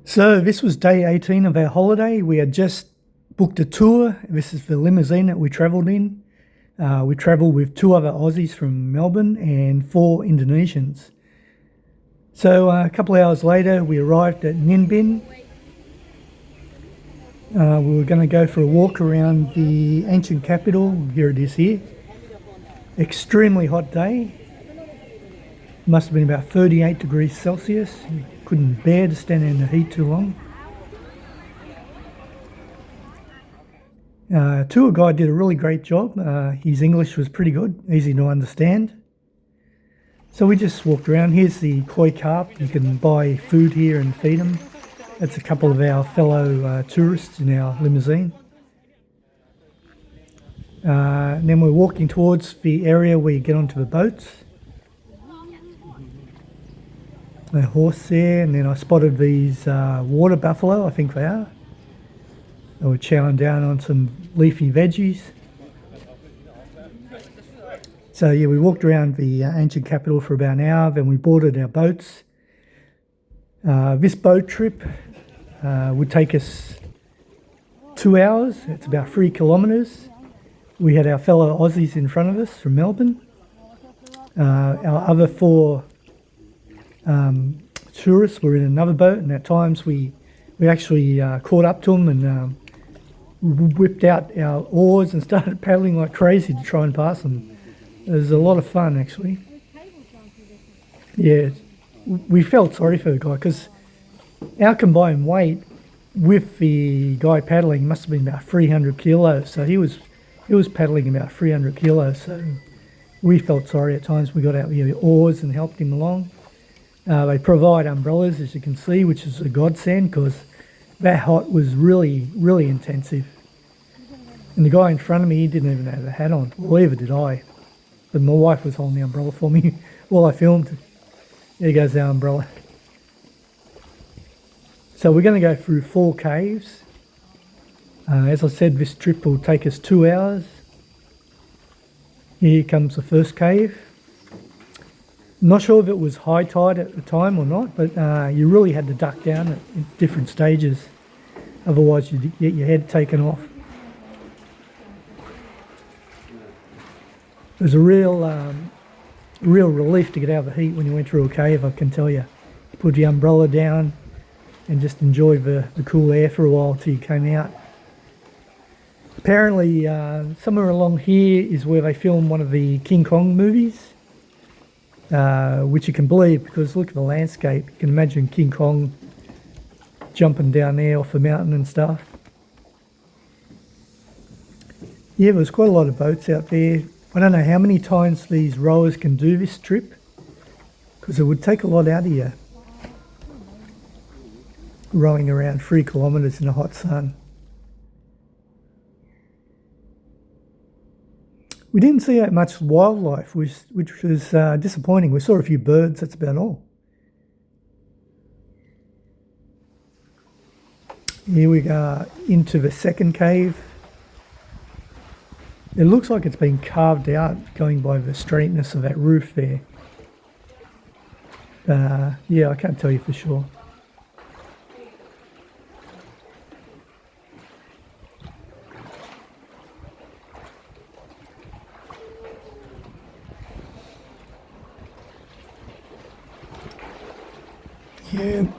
So this was day 18 of our holiday. We had just booked a tour. This is the limousine that we travelled in. We travelled with two other Aussies from Melbourne and four Indonesians. So a couple of hours later, we arrived at Ninh Binh. We were going to go for a walk around the ancient capital. Here it is here. Extremely hot day. Must have been about 38 degrees Celsius. You couldn't bear to stand in the heat too long. Tour guide did a really great job. His English was pretty good, easy to understand. So we just walked around. Here's the koi carp. You can buy food here and feed them. That's a couple of our fellow tourists in our limousine. And then we're walking towards the area where you get onto the boats. A horse there, and then I spotted these water buffalo, I think they are. They were chowing down on some leafy veggies. So yeah, we walked around the ancient capital for about an hour, then we boarded our boats. This boat trip would take us 2 hours. It's about 3 kilometres. We had our fellow Aussies in front of us from Melbourne. Our other four tourists were in another boat, and at times we actually caught up to them and whipped out our oars and started paddling like crazy to try and pass them. It was a lot of fun, actually. Yeah, we felt sorry for the guy because our combined weight with the guy paddling must have been about 300 kilos. So he was paddling about 300 kilos. So we felt sorry at times. We got out the oars and helped him along. They provide umbrellas, as you can see, which is a godsend because that hot was really, really intensive. And the guy in front of me, he didn't even have a hat on, or either did I. But my wife was holding the umbrella for me while I filmed. There goes our umbrella. So we're going to go through 4 caves. As I said, this trip will take us 2 hours. Here comes the first cave. Not sure if it was high tide at the time or not, but you really had to duck down at different stages. Otherwise you'd get your head taken off. It was a real relief to get out of the heat when you went through a cave, I can tell you. You put the umbrella down and just enjoy the cool air for a while till you came out. Apparently somewhere along here is where they filmed one of the King Kong movies. Which you can believe because look at the landscape. You can imagine King Kong jumping down there off the mountain and stuff. Yeah, there's quite a lot of boats out there. I don't know how many times these rowers can do this trip because it would take a lot out of you rowing around 3 kilometres in the hot sun. We didn't see that much wildlife, which was disappointing. We saw a few birds, that's about all. Here we go into the second cave. It looks like it's been carved out going by the straightness of that roof there. Yeah, I can't tell you for sure.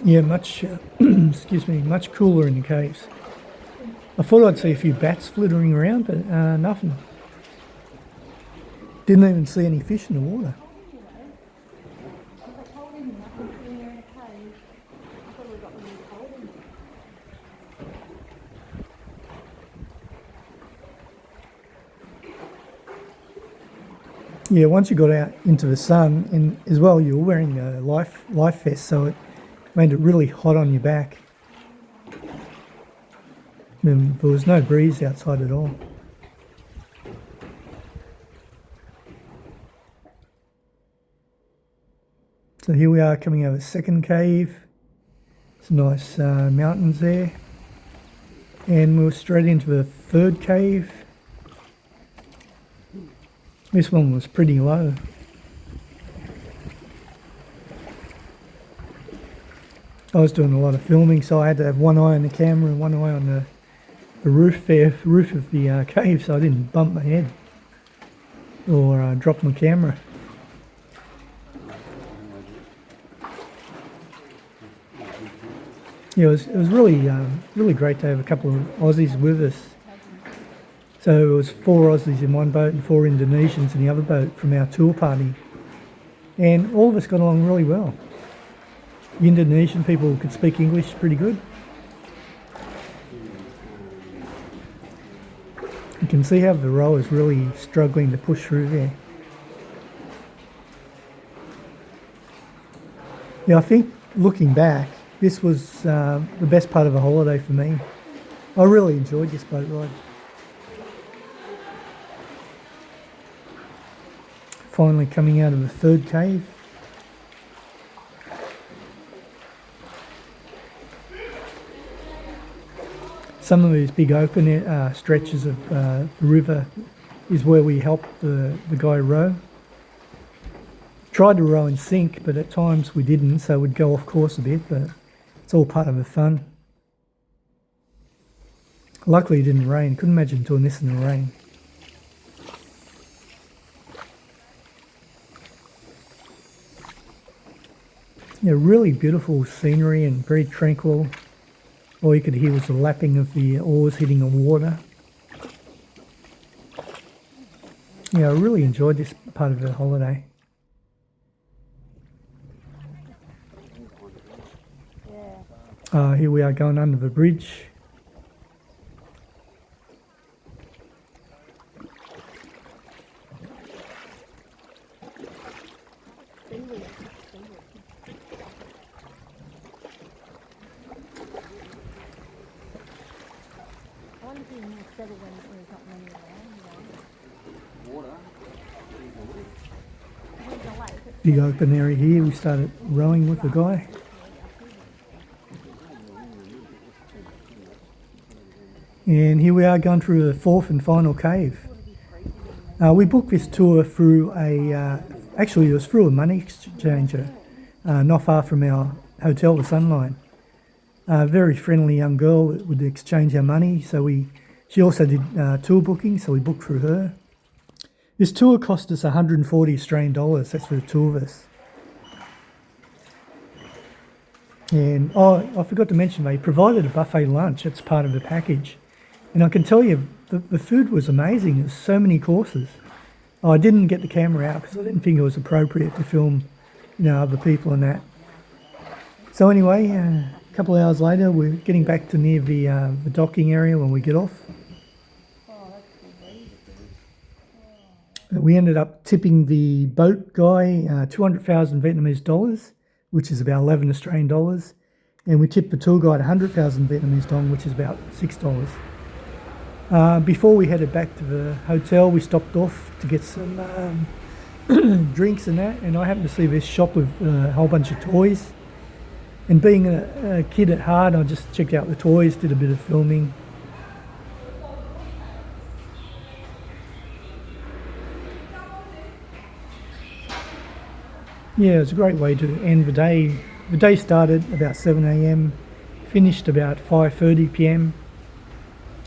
Yeah, much, excuse me, much cooler in the caves. I thought I'd see a few bats flittering around, but nothing. Didn't even see any fish in the water. Yeah, once you got out into the sun, and as well, you were wearing a life vest, so it made it really hot on your back. And there was no breeze outside at all. So here we are coming out of the second cave. Some nice mountains there. And we're straight into the third cave. This one was pretty low. I was doing a lot of filming, so I had to have one eye on the camera and one eye on the roof there, roof of the cave, so I didn't bump my head or drop my camera. Yeah, it was really really great to have a couple of Aussies with us. So it was 4 Aussies in one boat and 4 Indonesians in the other boat from our tour party, and all of us got along really well. The Indonesian people could speak English pretty good. You can see how the rower's really struggling to push through there. Yeah, I think looking back, this was the best part of a holiday for me. I really enjoyed this boat ride. Finally coming out of the third cave. Some of these big open stretches of the river is where we helped the guy row. Tried to row in sync, but at times we didn't, so we'd go off course a bit, but it's all part of the fun. Luckily it didn't rain. Couldn't imagine doing this in the rain. Yeah, really beautiful scenery and very tranquil. All you could hear was the lapping of the oars hitting the water. Yeah, I really enjoyed this part of the holiday. Here we are going under the bridge. Big open area here. We started rowing with the guy. And here we are going through the 4th and final cave. We booked this tour through actually it was through a money exchanger, not far from our hotel, the Sunline. A very friendly young girl that would exchange our money, so she also did tour booking, so we booked through her. This tour cost us 140 Australian dollars, that's for the two of us. And I forgot to mention, they provided a buffet lunch, it's part of the package. And I can tell you, the food was amazing, there's so many courses. I didn't get the camera out because I didn't think it was appropriate to film, other people and that. So anyway, a couple of hours later, we're getting back to near the docking area when we get off. We ended up tipping the boat guy 200,000 Vietnamese dollars, which is about 11 Australian dollars. And we tipped the tour guide 100,000 Vietnamese dong, which is about $6. Before we headed back to the hotel, we stopped off to get some drinks and that. And I happened to see this shop with a whole bunch of toys. And being a kid at heart, I just checked out the toys, did a bit of filming. Yeah, it was a great way to end the day. The day started about 7 a.m, finished about 5:30 p.m.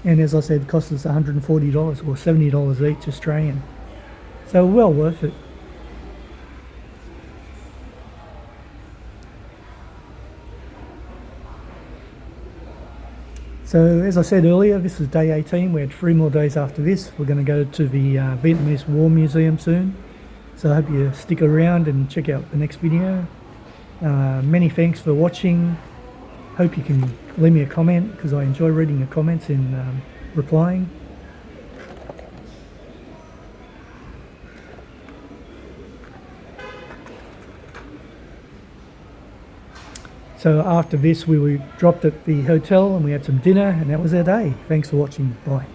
And as I said, cost us $140 or $70 each Australian. So well worth it. So as I said earlier, this is day 18. We had 3 more days after this. We're going to go to the Vietnamese War Museum soon. So I hope you stick around and check out the next video. Many thanks for watching. Hope you can leave me a comment because I enjoy reading the comments and replying. So after this we were dropped at the hotel and we had some dinner and that was our day. Thanks for watching. Bye.